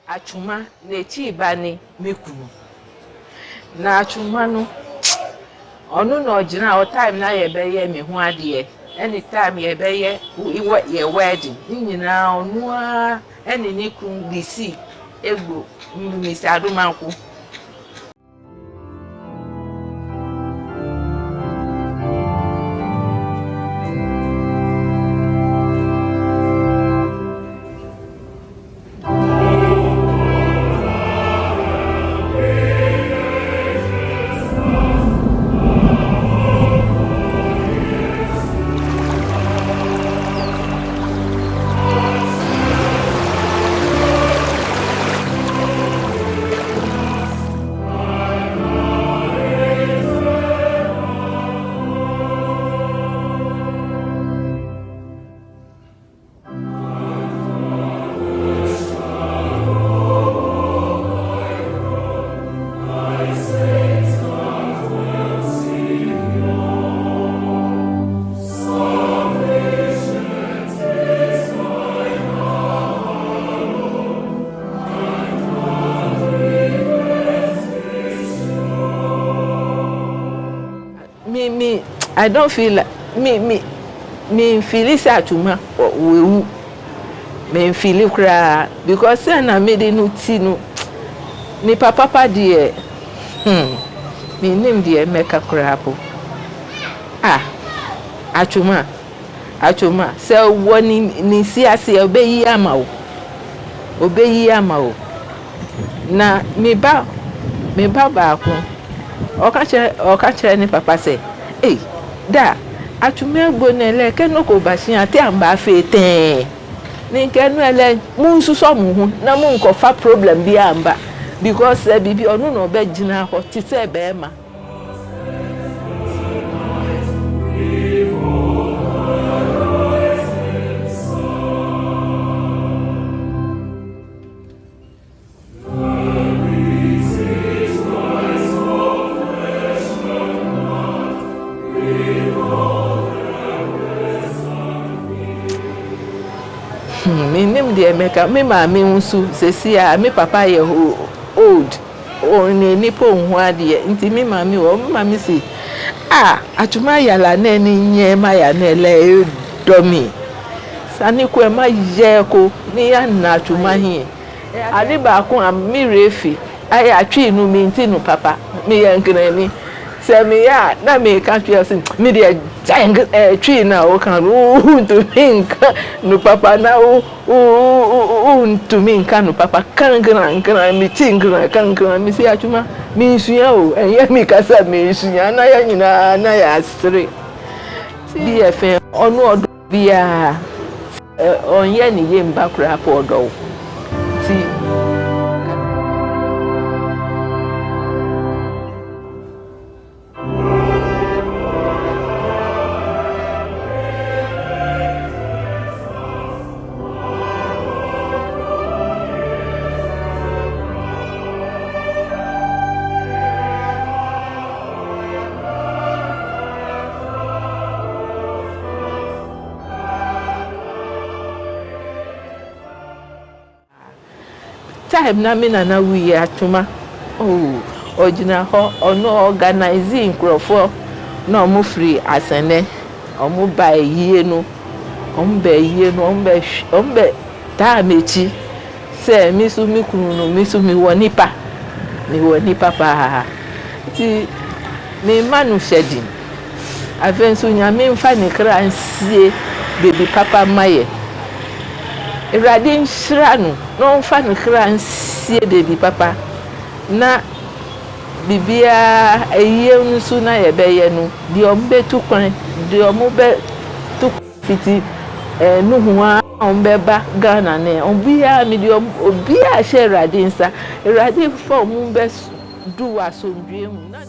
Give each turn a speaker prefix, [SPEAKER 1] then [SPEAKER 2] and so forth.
[SPEAKER 1] Atwomaa n'echi bani mekunu na Atwomaa no onu na ogina o time na ye beye me ho ade anytime ye beye ye wedding nyina onu a ene ni kun disi egbo Mrs. Adomako. I don't feel like me feel it Atwomaa we me feel cry because na me dey no ti no ni papa dey me name dey make cry po Atwomaa say woni ni si ase obeyi ama o na me ba ko o ka chere ni papa say da Atwomaa gbo na ele ke no ko ba sin ate amba fe ten ni ke no ele mu nsuso mu hu na mu nko fa problem bi amba because bibi onu no be gina ho ti se be ma me name dey make me ma me unsu sesi a me papa ye old oni nipo hu ade nti me ma me si Atwomaa yala na ni nye ma ya na ele domi sani ko ma ye ko ni ya na Atwomaa hi ade ba ko am mi refi ai atwi nu mi nti nu papa me ya nkran ni se me ya na me ka twi sin me dey jang tree na o kan to minka no papa na o to minka no papa kan mi tingra kan mi si Atwomaa mi suya o enye mi kasa mi suya na ya nyina na ya asre bi efe onu odo bia onye ni ye mba kura po odo ti time na me na we Atwomaa ojina ho ono organizing crofo na omo free asene omo ba yie no ombe ta mechi se mi su mi kunu no mi su mi woni pa pa ti me manu shedding avensu nyame mfa ne kra nsie baby papa maye Erade nshira no mfa ne kra nsie baby papa na bibia eye nsu na ye beye no di ombe tu kwan di ombe tu fiti no huwa ombe ba Ghana ne obia mi di obia she erade nsa erade fo ombe du asomdwe mu na